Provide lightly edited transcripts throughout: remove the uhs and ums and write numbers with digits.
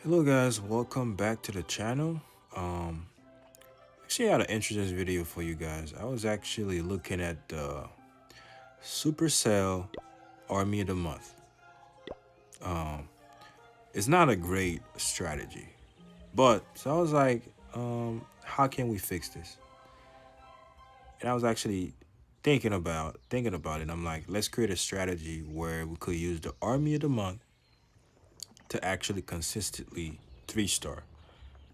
Hello guys, welcome back to the channel. Um actually I had an interesting video for you guys. I was actually looking at the Supercell Army of the Month. Um it's not a great strategy. But so I was like, how can we fix this? And I was actually thinking about it. I'm like, let's create a strategy where we could use the Army of the Month to actually consistently 3-star.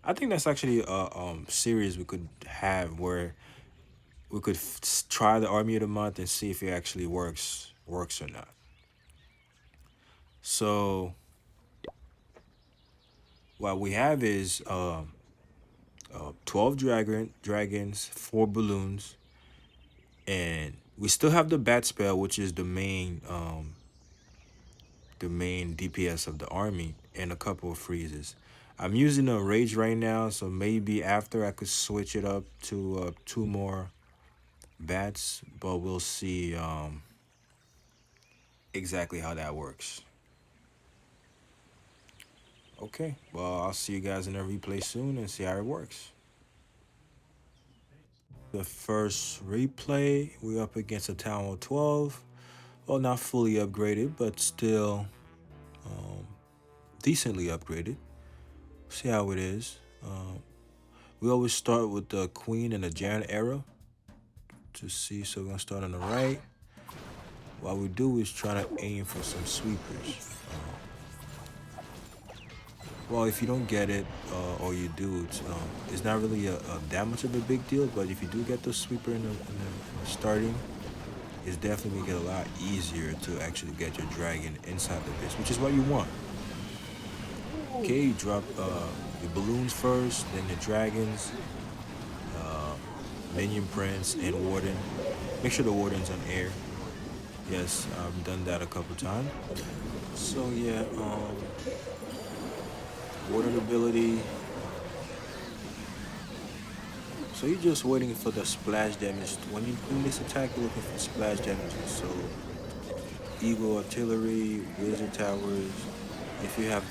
I think that's actually a series we could have where we could try the Army of the Month and see if it actually works or not. So what we have is 12 dragons, 4 balloons, and we still have the bat spell, which is the main DPS of the army, and a couple of freezes. I'm using a rage right now, so maybe after I could switch it up to 2 more bats, but we'll see exactly how that works. Okay, well, I'll see you guys in a replay soon and see how it works. The first replay, we're up against a Town Hall 12. Well, not fully upgraded, but still um, decently upgraded. See how it is. We always start with the Queen and the Jan era to see, so we're going to start on the right. What we do is try to aim for some sweepers. Well, if you don't get it, or you do, it's not really that much of a big deal. But if you do get the sweeper in the starting, it's definitely make it a lot easier to actually get your dragon inside the base, which is what you want. Okay, you drop your balloons first, then the dragons, uh, minion prince, and warden. Make sure the warden's on air. Yes, I've done that a couple times. So yeah, warden ability. So you're just waiting for the splash damage. When you do this attack, you're looking for splash damages. So Eagle Artillery, Wizard Towers. If you have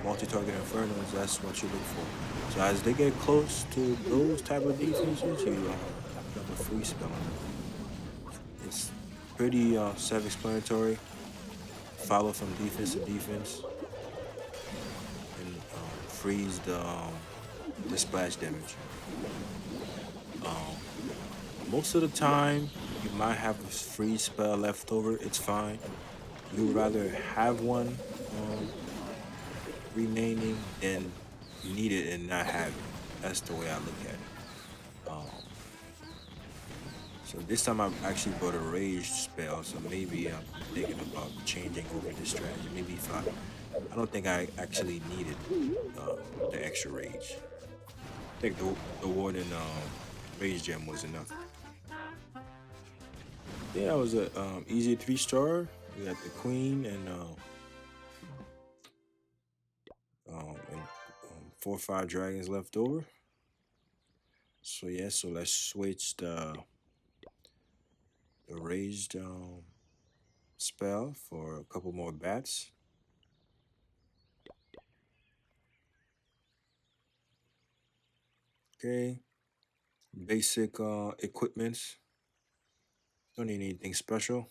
multi-target Infernos, that's what you look for. So as they get close to those type of defenses, you have a free spell on them. It's pretty self-explanatory. Follow from defense to defense and freeze the splash damage. Um, Most of the time, you might have a free spell left over. It's fine. You would rather have one remaining than need it and not have it. That's the way I look at it. So this time I actually brought a rage spell. So maybe I'm thinking about changing over this strategy. Maybe if I don't think I actually needed the extra rage. I think the warden rage gem was enough. Yeah, that was a easy 3-star. We got the queen and 4 or 5 dragons left over. So yeah, so let's switch the raised spell for a couple more bats. Okay, basic equipments. Don't need anything special.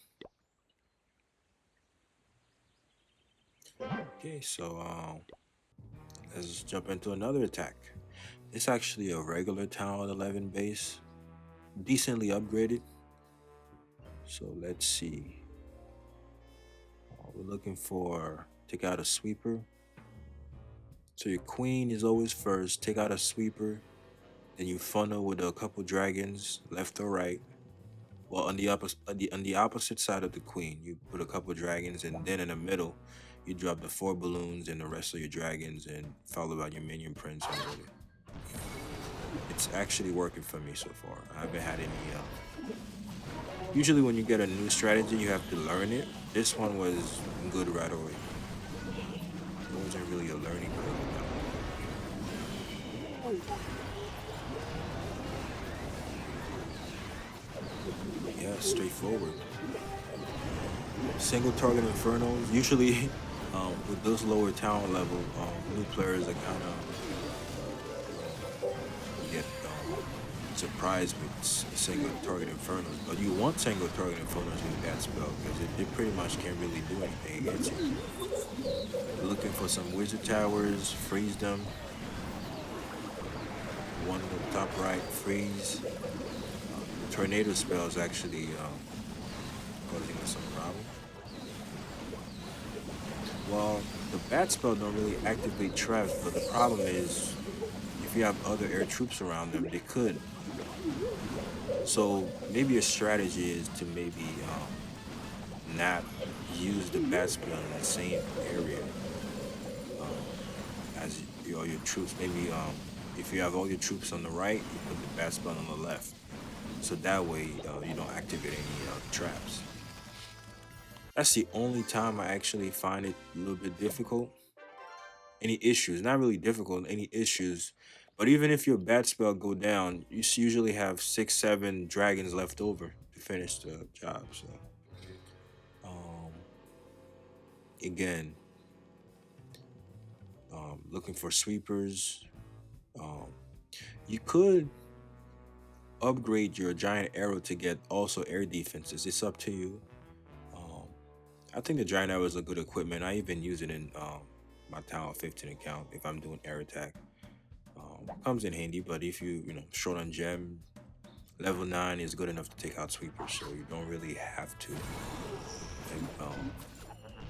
Okay, so let's jump into another attack. It's actually a regular Town 11 base, decently upgraded. So let's see. We're looking for take out a sweeper. So your queen is always first. Take out a sweeper. Then you funnel with a couple dragons, left or right. Well, on the opposite side of the queen, you put a couple dragons, and then in the middle, you drop the 4 balloons and the rest of your dragons, and followed by your minion prince and order. It's actually working for me so far. I haven't had any. Usually, when you get a new strategy, you have to learn it. This one was good right away. It wasn't really a learning curve with that one. Yeah, straightforward. Single target infernos. Usually, With those lower talent level, new players are kind of get surprised with single target infernos. But you want single target infernos with that spell because it pretty much can't really do anything against you. You're looking for some wizard towers, freeze them. One in the top right, freeze. Tornado spell is actually causing us some problem. Well, the bat spell don't really activate traps, but the problem is if you have other air troops around them, they could. So maybe a strategy is to maybe not use the bat spell in the same area as all your troops. Maybe if you have all your troops on the right, you put the bat spell on the left. So that way you don't activate any traps. That's the only time I actually find it a little bit difficult. Any issues, not really difficult, any issues. But even if your bat spell go down, you usually have 6, 7 dragons left over to finish the job. So um, again, looking for sweepers. Um, you could upgrade your giant arrow to get also air defenses. It's up to you. Um, I think the giant arrow is a good equipment. I even use it in my Tower 15 account if I'm doing air attack. Comes in handy, but if you short on gem, level 9 is good enough to take out sweepers, so you don't really have to. And,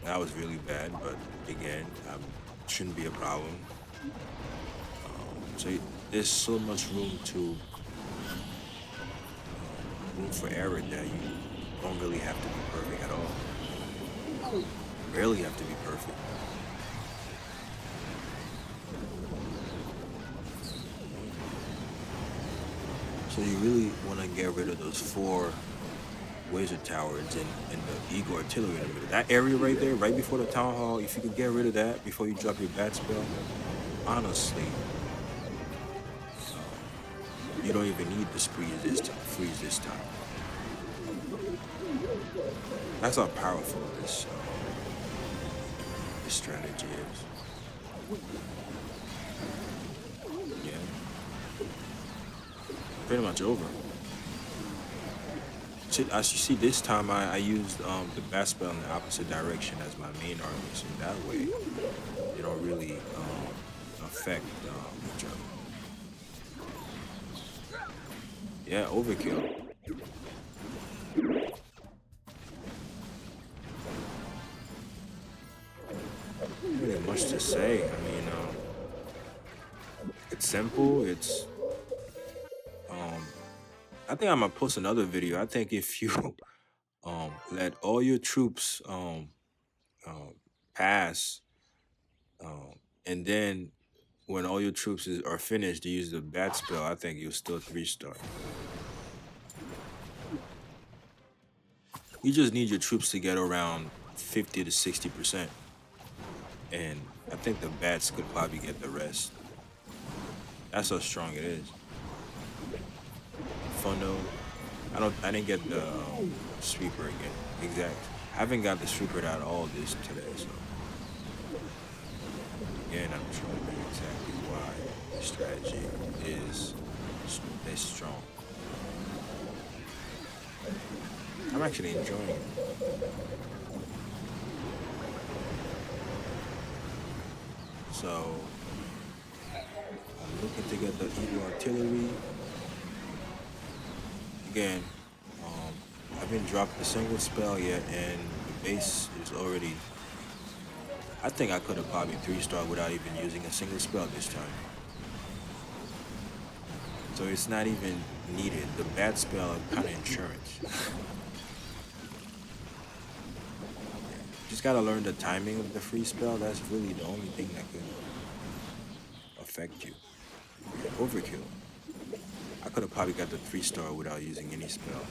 that was really bad, but again, shouldn't be a problem. So there's so much room for error that you don't really have to be perfect at all. Barely have to be perfect. So you really want to get rid of those 4 wizard towers and the eagle artillery in the middle. That area right there, right before the town hall, if you could get rid of that before you drop your bat spell, honestly, you don't even need the freeze this time. That's how powerful this strategy is. Yeah, pretty much over. As you see, this time I used the bat spell in the opposite direction as my main army, so that way they don't really affect each other. Yeah, overkill. Not really much to say. I mean, it's simple. Um, I think I'm gonna post another video. I think if you let all your troops um, pass, and then when all your troops are finished, you use the bat spell. I think you'll still 3-star. You just need your troops to get around 50 to 60%, and I think the bats could probably get the rest. That's how strong it is. Funnel. I didn't get the sweeper again. Exact. I haven't got the sweeper at all this today, so again, I'm showing you exactly why the strategy is strong. I'm actually enjoying it. So I'm looking to get the eagle artillery. Again, I haven't dropped a single spell yet, and the base is already. I think I could have probably 3-star without even using a single spell this time. So it's not even needed. The bad spell is kind of insurance. Just gotta learn the timing of the free spell. That's really the only thing that could affect you. Yeah, overkill. I could have probably got the 3-star without using any spell.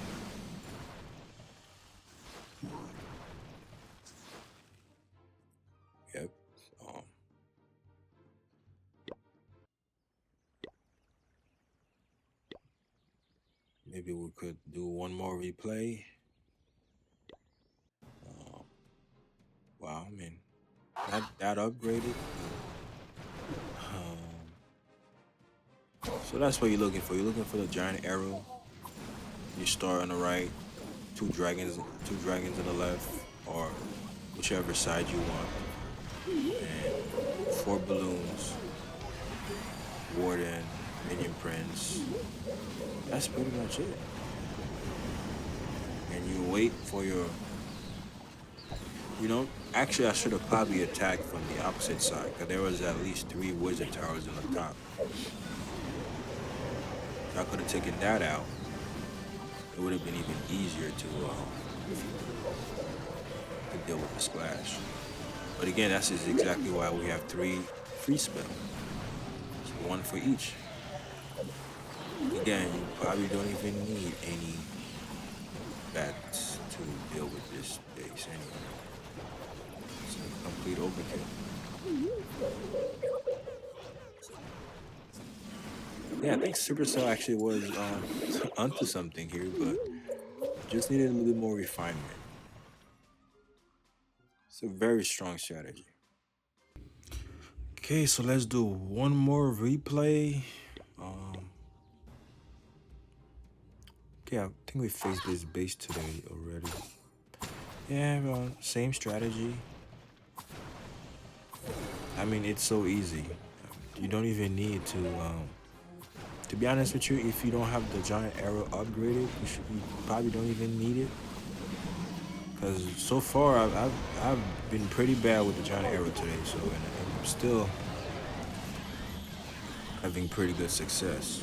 Yep. Maybe we could do one more replay. Wow, man. not that upgraded. So that's what you're looking for. You're looking for the giant arrow. You start on the right, two dragons on the left, or whichever side you want, and four balloons, warden, minion prince. That's pretty much it. And you wait for your, you know, actually I should have probably attacked from the opposite side, because there was at least three wizard towers on the top. If I could have taken that out, it would have been even easier to deal with the splash. But again, that's just exactly why we have three free spell. So one for each. Again, you probably don't even need any bats to deal with this base anyway. It's a complete overkill. Yeah, I think Supercell actually was onto something here, but just needed a little more refinement. It's a very strong strategy. Okay, so let's do one more replay. Um, okay, I think we faced this base today already. Yeah, same strategy. I mean, it's so easy. You don't even need to be honest with you, if you don't have the giant arrow upgraded, you probably don't even need it. Because so far, I've been pretty bad with the giant arrow today, so and I'm still having pretty good success.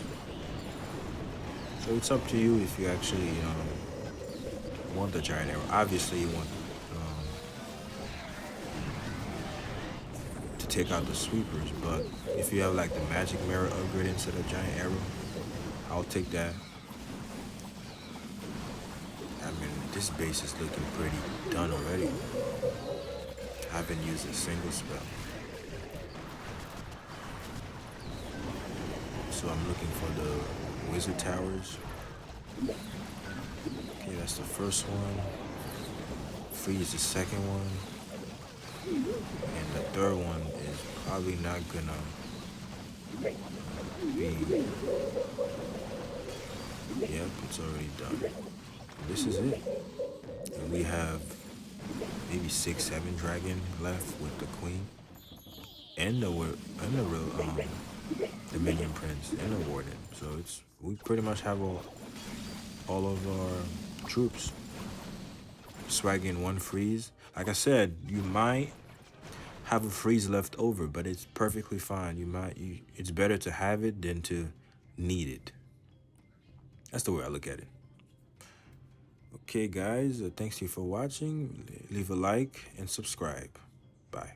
So it's up to you if you actually want the giant arrow. Obviously, you want to take out the sweepers, but if you have like the magic mirror upgrade instead of giant arrow, I'll take that. I mean, this base is looking pretty done already. I haven't used a single spell. So I'm looking for the wizard towers. Okay, that's the first one. Freeze the second one. And the third one is probably not gonna be. Yep, it's already done. And this is it. And we have maybe 6, 7 dragon left with the queen and the real the minion prince and the warden. So we pretty much have all of our troops swagging one freeze. Like I said, you might have a freeze left over, but it's perfectly fine. It's better to have it than to need it. That's the way I look at it. Okay, guys, thanks to you for watching. Leave a like and subscribe. Bye.